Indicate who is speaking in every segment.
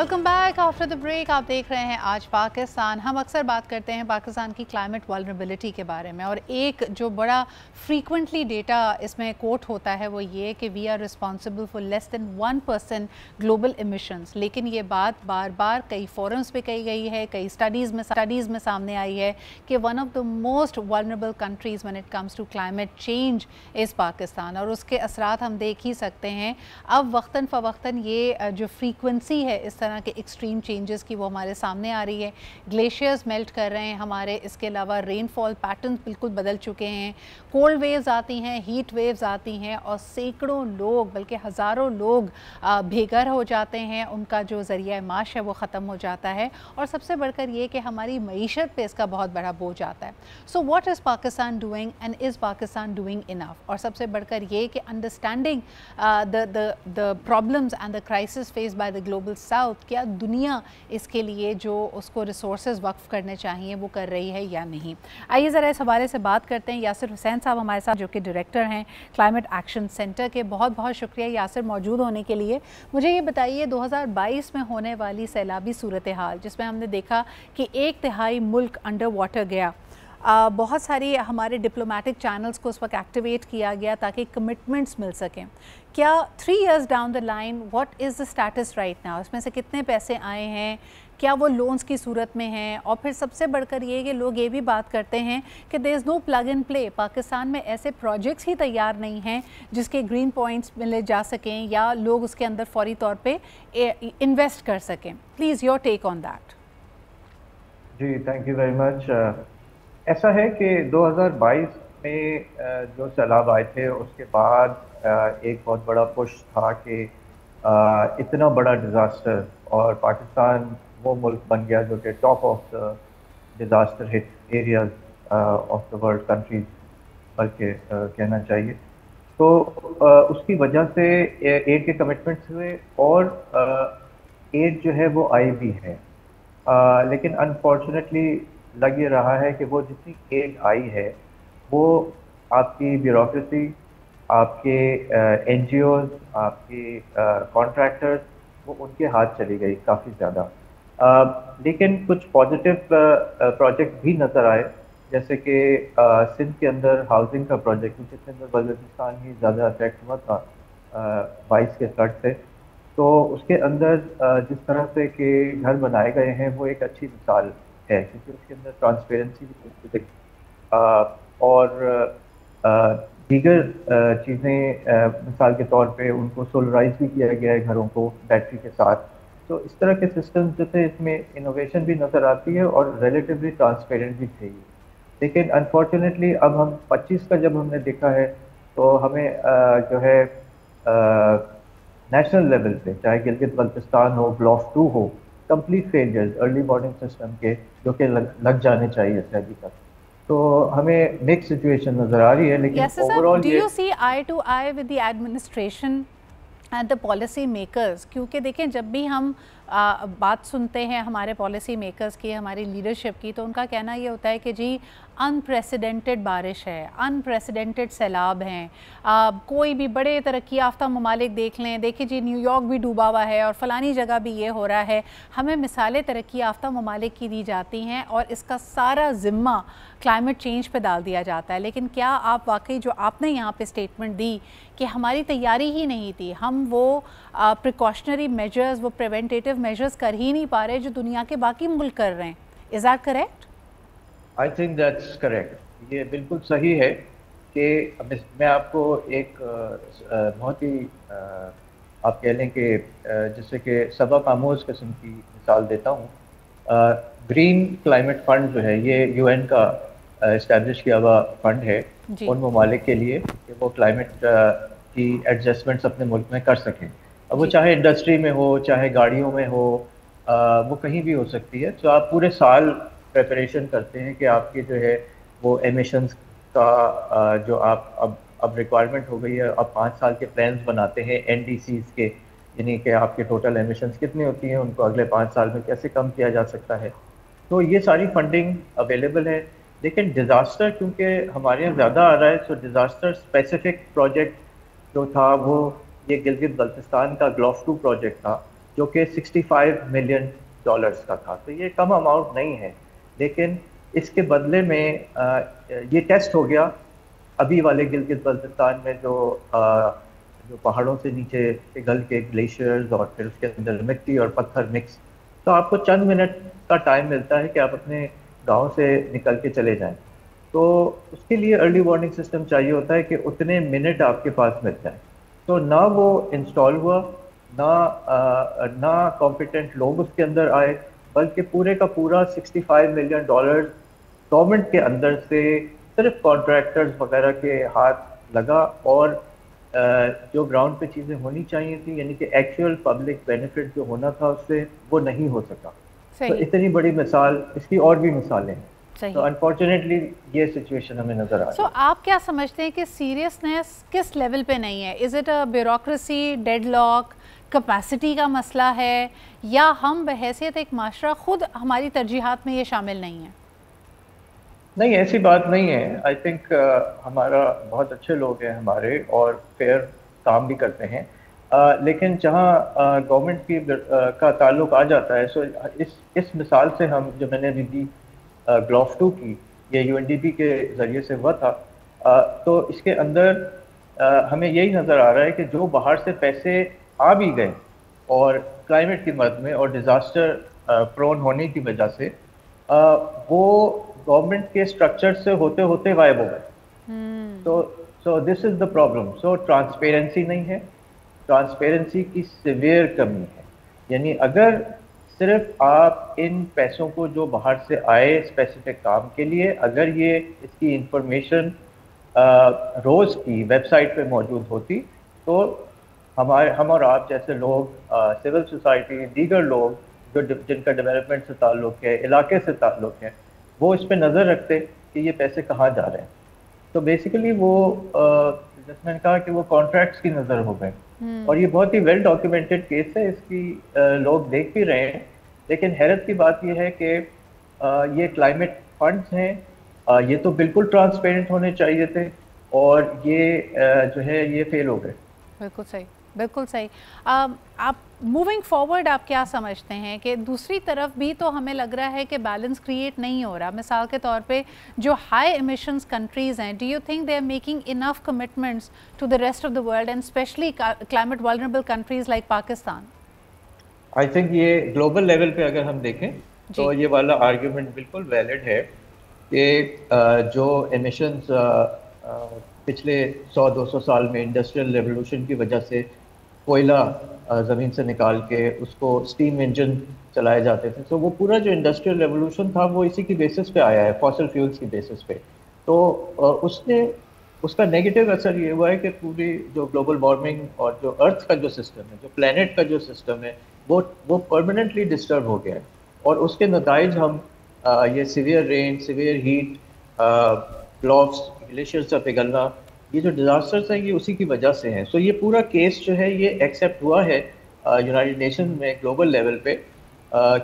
Speaker 1: Welcome back after the break. आप देख रहे हैं आज पाकिस्तान। हम अक्सर बात करते हैं पाकिस्तान की क्लाइमेट वल्नरेबिलिटी के बारे में, और एक जो बड़ा फ्रीक्वेंटली डेटा इसमें कोट होता है वो ये कि we are responsible for less than 1% global emissions. लेकिन ये बात बार बार कई फोरम्स पे कही गई है, कई स्टडीज़ में सामने आई है कि one of the most vulnerable countries when it comes to climate change is Pakistan. और उसके असरात हम देख ही सकते हैं। अब वक्तन फ़वक्तन ये जो फ्रीक्वेंसी है इस तरह के एक्सट्रीम चेंजेस की वो हमारे सामने आ रही है। ग्लेशियर्स मेल्ट कर रहे हैं हमारे, इसके अलावा रेनफॉल पैटर्न बिल्कुल बदल चुके हैं। कोल्ड वेव्स आती हैं, हीट वेव्स आती हैं, और सैकड़ों लोग बल्कि हज़ारों लोग बेघर हो जाते हैं। उनका जो ज़रिया माश है वो ख़त्म हो जाता है, और सबसे बढ़कर ये कि हमारी मईशत पे इसका बहुत बड़ा बोझ आता है। So what is Pakistan doing and is Pakistan doing enough? और सबसे बढ़कर ये कि understanding the problems and the crisis face by the global south, क्या दुनिया इसके लिए जो उसको रिसोर्सेज वक्फ करने चाहिए वो कर रही है या नहीं? आइए ज़रा इस हवाले से बात करते हैं। यासिर हुसैन साहब हमारे साथ, जो कि डायरेक्टर हैं क्लाइमेट एक्शन सेंटर के। बहुत बहुत शुक्रिया यासिर मौजूद होने के लिए। मुझे ये बताइए, 2022 में होने वाली सैलाबी सूरत हाल, जिसमें हमने देखा कि 1/3 मुल्क अंडर वाटर गया, बहुत सारी हमारे डिप्लोमेटिक चैनल्स को उस वक्त एक्टिवेट किया गया ताकि कमिटमेंट्स मिल सकें। क्या 3 years down the line what is the status right now? इसमें से कितने पैसे आए हैं? क्या वो लोन्स की सूरत में हैं? और फिर सबसे बढ़कर ये कि लोग ये भी बात करते हैं कि there is no plug and play. Pakistan में ऐसे प्रोजेक्ट्स ही तैयार नहीं हैं जिसके ग्रीन पॉइंट्स मिले जा सकें या लोग उसके अंदर फौरी तौर पे इन्वेस्ट कर सकें। Please your take on that.
Speaker 2: जी, थैंक यू वेरी मच। ऐसा है कि 2022 में जो सैलाब आए थे उसके बाद एक बहुत बड़ा पुश था कि इतना बड़ा डिज़ास्टर, और पाकिस्तान वो मुल्क बन गया जो कि top of the disaster hit areas of the world countries बल्कि कहना चाहिए। तो उसकी वजह से एड के कमिटमेंट्स हुए, और एड जो है वो आई भी है। लेकिन अनफॉर्चुनेटली लग ये रहा है कि वो जितनी एड आई है वो आपकी ब्यूरोक्रेसी, आपके एनजीओज, आपके कॉन्ट्रैक्टर्स, वो उनके हाथ चली गई काफ़ी ज़्यादा। लेकिन कुछ पॉजिटिव प्रोजेक्ट भी नज़र आए, जैसे कि सिंध के अंदर हाउसिंग का प्रोजेक्ट, जिसके अंदर बलूचिस्तान ही ज़्यादा अफेक्ट हुआ था 22 के फ्लड से। तो उसके अंदर जिस तरह से कि घर बनाए गए हैं वो एक अच्छी मिसाल है, क्योंकि उसके अंदर ट्रांसपेरेंसी भी और दीगर चीज़ें, मिसाल के तौर पे उनको सोलराइज भी किया गया है घरों को बैटरी के साथ। तो इस तरह के सिस्टम जो थे, इसमें इनोवेशन भी नज़र आती है और रिलेटिवली ट्रांसपेरेंट भी थे। लेकिन अनफॉर्चुनेटली अब हम 25 का जब हमने देखा है तो हमें जो है नेशनल लेवल पे, चाहे गिलगित बल्तिस्तान हो, ब्लॉक 2 हो, complete failures early warning system के जो कि लग जाने चाहिए थे अभी तक। तो हमें मिक्स सिचुएशन नज़र आ रही है। लेकिन overall
Speaker 1: do you see eye to eye with the administration and the policy makers? क्योंकि देखें, जब भी हम बात सुनते हैं हमारे पॉलिसी मेकर्स की, हमारी लीडरशिप की, तो उनका कहना ये होता है कि जी अनप्रेसिडेंटेड बारिश है, अनप्रेसिडेंटेड सैलाब हैं। कोई भी बड़े तरक्की याफ्ता ममालिक देख लें, देखिए जी न्यूयॉर्क भी डूबा हुआ है और फ़लानी जगह भी ये हो रहा है। हमें मिसालें तरक्की याफ्ता ममालिक की दी जाती हैं और इसका सारा ज़िम्मा क्लाइमेट चेंज पे डाल दिया जाता है। लेकिन क्या आप वाकई जो आपने यहाँ पे स्टेटमेंट दी कि हमारी तैयारी ही नहीं थी, हम वो प्रिकॉशनरी मेजर्स, वो प्रिवेंटिव मेजर्स कर ही नहीं पा रहे जो दुनिया के बाकी मुल्क कर रहे हैं? Is that correct?
Speaker 2: I think that's correct. ये बिल्कुल सही है कि मैं आपको एक बहुत ही आप कह लें कि जैसे कि सबक आमोज़ किस्म की मिसाल देता हूँ। ग्रीन क्लाइमेट फंड जो है ये यूएन का इस्टेब्लिश किया हुआ फंड है उन ममालिक के लिए कि वो क्लाइमेट की एडजस्टमेंट्स अपने मुल्क में कर सकें। अब वो चाहे इंडस्ट्री में हो, चाहे गाड़ियों में हो, वो कहीं भी हो सकती है। तो आप पूरे साल प्रेपरेशन करते हैं कि आपके जो है वो एमिशंस का जो आप अब रिक्वायरमेंट हो गई है, अब 5 साल के प्लान्स बनाते हैं एनडीसीज के, यानी कि आपके टोटल एमिशंस कितनी होती हैं, उनको अगले 5 साल में कैसे कम किया जा सकता है। तो ये सारी फंडिंग अवेलेबल है। लेकिन डिज़ास्टर क्योंकि हमारे यहाँ ज़्यादा आ रहा है, तो डिज़ास्टर स्पेसिफिक प्रोजेक्ट जो था वो ये गिलगित बल्तिस्तान का ग्लोफ 2 प्रोजेक्ट था, جو کہ $65 ملین کا تھا. تو یہ کم اماؤنٹ نہیں ہے, لیکن اس کے بدلے میں یہ ٹیسٹ ہو گیا ابھی والے گلگت بلتستان میں جو پہاڑوں سے نیچے پگھل کے گلیشیئرز اور پھر اس کے اندر مٹی اور پتھر مکس. تو آپ کو چند منٹ کا ٹائم ملتا ہے کہ آپ اپنے گاؤں سے نکل کے چلے جائیں. تو اس کے لیے ارلی وارننگ سسٹم چاہیے ہوتا ہے کہ اتنے منٹ آپ کے پاس مل جائیں. تو نہ وہ انسٹال ہوا, نہ کمپیٹنٹ لوگ اس کے اندر آئے, بلکہ پورے کا پورا $65 ملین گورنمنٹ کے اندر سے صرف کانٹریکٹرز وغیرہ کے ہاتھ لگا, اور جو گراؤنڈ پہ چیزیں ہونی چاہیے تھی, یعنی کہ ایکچوئل پبلک بینیفٹ جو ہونا تھا اس سے, وہ نہیں ہو سکا. تو اتنی بڑی مثال, اس کی اور بھی مثالیں ہیں. تو انفارچونیٹلی یہ سچویشن ہمیں نظر آ رہی ہے.
Speaker 1: سو آپ کیا سمجھتے ہیں کہ سیریسنیس کس لیول پہ نہیں ہے؟ Is it a bureaucracy, dead lock, capacity کا مسئلہ ہے, یا ہم بحیثیت ایک معاشرہ خود ہماری ترجیحات میں یہ شامل نہیں ہیں؟
Speaker 2: نہیں, ایسی بات نہیں ہے. آئی تھنک ہمارا بہت اچھے لوگ ہیں ہمارے, اور فیئر کام بھی کرتے ہیں, لیکن جہاں گورنمنٹ کی کا تعلق آ جاتا ہے, سو اس مثال سے ہم جو میں نے ابھی دی گلوف 2 کی, یہ UNDP کے ذریعے سے ہوا تھا, تو اس کے اندر ہمیں یہی نظر آ رہا ہے کہ جو باہر سے پیسے آ بھی گئے اور کلائمیٹ کی مد میں اور ڈیزاسٹر پرون ہونے کی وجہ سے, وہ گورنمنٹ کے اسٹرکچر سے ہوتے ہوتے غائب ہو گئے. سو دس از دا پرابلم. سو ٹرانسپیرنسی نہیں ہے, ٹرانسپیرنسی کی سیویئر کمی ہے. یعنی اگر صرف آپ ان پیسوں کو جو باہر سے آئے اسپیسیفک کام کے لیے, اگر یہ اس کی انفارمیشن روز کی ویب سائٹ پہ موجود ہوتی, تو ہم اور آپ جیسے لوگ, سول سوسائٹی, دیگر لوگ جن کا ڈیولپمنٹ سے تعلق ہے, علاقے سے تعلق ہے, وہ اس پہ نظر رکھتے کہ یہ پیسے کہاں جا رہے ہیں. تو بیسیکلی وہ جس میں نے کہا کہ وہ کانٹریکٹس کی نظر ہو گئے, اور یہ بہت ہی ویل ڈاکیومنٹڈ کیس ہے, اس کی لوگ دیکھ بھی رہے ہیں. لیکن حیرت کی بات یہ ہے کہ یہ کلائمیٹ فنڈز ہیں, یہ تو بالکل ٹرانسپیرنٹ ہونے چاہیے تھے, اور یہ جو ہے یہ فیل ہو گئے.
Speaker 1: بالکل صحیح, بالکل صحیح. آپ موونگ فارورڈ آپ کیا سمجھتے ہیں کہ دوسری طرف بھی تو ہمیں لگ رہا ہے کہ بیلنس کریٹ نہیں ہو رہا؟ مثال کے طور پہ جو ہائی ایمیشنز کنٹریز ہیں, do you think they are making enough commitments to the rest of the world and especially climate vulnerable countries like Pakistan?
Speaker 2: I think یہ گلوبل لیول پہ اگر ہم دیکھیں تو یہ والا آرگیومنٹ بالکل ویلڈ ہے کہ جو ایمیشنز پچھلے 100-200 سال میں انڈسٹریل ریولوشن کی وجہ سے کوئلہ زمین سے نکال کے اس کو اسٹیم انجن چلائے جاتے تھے, تو وہ پورا جو انڈسٹریل ریولوشن تھا وہ اسی کی بیسس پہ آیا ہے, فاسل فیولز کی بیسس پہ. تو اس کا نیگیٹو اثر یہ ہوا ہے کہ پوری جو گلوبل وارمنگ اور جو ارتھ کا جو سسٹم ہے, جو پلانٹ کا جو سسٹم ہے, وہ پرماننٹلی ڈسٹرب ہو گیا ہے. اور اس کے نتائج ہم یہ سیویئر رین, سیویئر ہیٹ, بلاکس, گلیشیئرز کا پگھلنا, یہ جو ڈیزاسٹرز ہیں یہ اسی کی وجہ سے ہیں. سو یہ پورا کیس جو ہے یہ ایکسیپٹ ہوا ہے یونائٹڈ نیشن میں گلوبل لیول پہ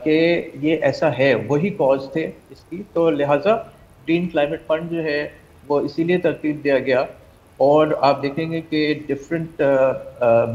Speaker 2: کہ یہ ایسا ہے, وہی کاز تھے اس کی. تو لہٰذا گرین کلائمیٹ فنڈ جو ہے وہ اسی لیے ترتیب دیا گیا, اور آپ دیکھیں گے کہ ڈفرینٹ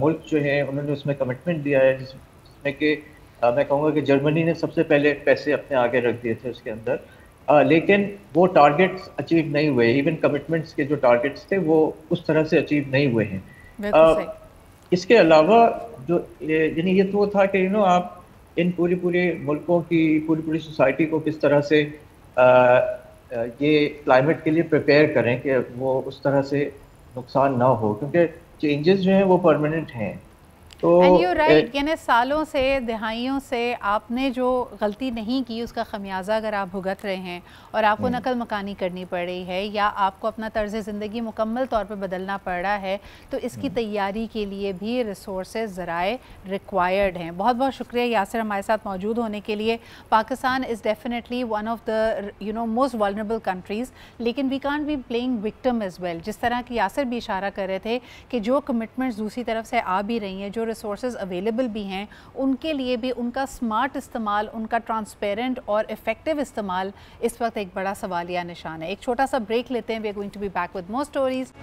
Speaker 2: ملک جو ہیں انہوں نے اس میں کمٹمنٹ دیا ہے, جس میں کہ میں کہوں گا کہ جرمنی نے سب سے پہلے پیسے اپنے آگے رکھ دیے تھے اس کے اندر, لیکن وہ ٹارگیٹس اچیو نہیں ہوئے. ایون کمٹمنٹس کے جو ٹارگیٹس تھے وہ اس طرح سے اچیو نہیں ہوئے ہیں. اس کے علاوہ جو یعنی یہ تو تھا کہ آپ ان پورے ملکوں کی پوری سوسائٹی کو کس طرح سے یہ کلائمیٹ کے لیے پریپیئر کریں کہ وہ اس طرح سے نقصان نہ ہو, کیونکہ چینجز جو ہیں وہ پرماننٹ ہیں.
Speaker 1: اینڈ یو رائٹ, یعنی سالوں سے, دہائیوں سے آپ نے جو غلطی نہیں کی اس کا خمیازہ اگر آپ بھگت رہے ہیں اور آپ کو نقل مکانی کرنی پڑ رہی ہے یا آپ کو اپنا طرز زندگی مکمل طور پہ بدلنا پڑ رہا ہے, تو اس کی تیاری کے لیے بھی ریسورسز, ذرائع ریکوائرڈ ہیں. بہت بہت شکریہ یاسر ہمارے ساتھ موجود ہونے کے لیے. Pakistan is definitely one of the most vulnerable countries, لیکن we can't be playing victim as well. جس طرح کی یاسر بھی اشارہ کر رہے تھے کہ جو کمٹمنٹس دوسری طرف سے آ بھی رہی ہیں, جو ریسورسز اویلیبل بھی ہیں, ان کے لیے بھی ان کا سمارٹ استعمال, ان کا ٹرانسپیرنٹ اور افیکٹو استعمال اس وقت ایک بڑا سوالیہ نشان ہے. ایک چھوٹا سا بریک لیتے ہیں. We are going to be back with more stories.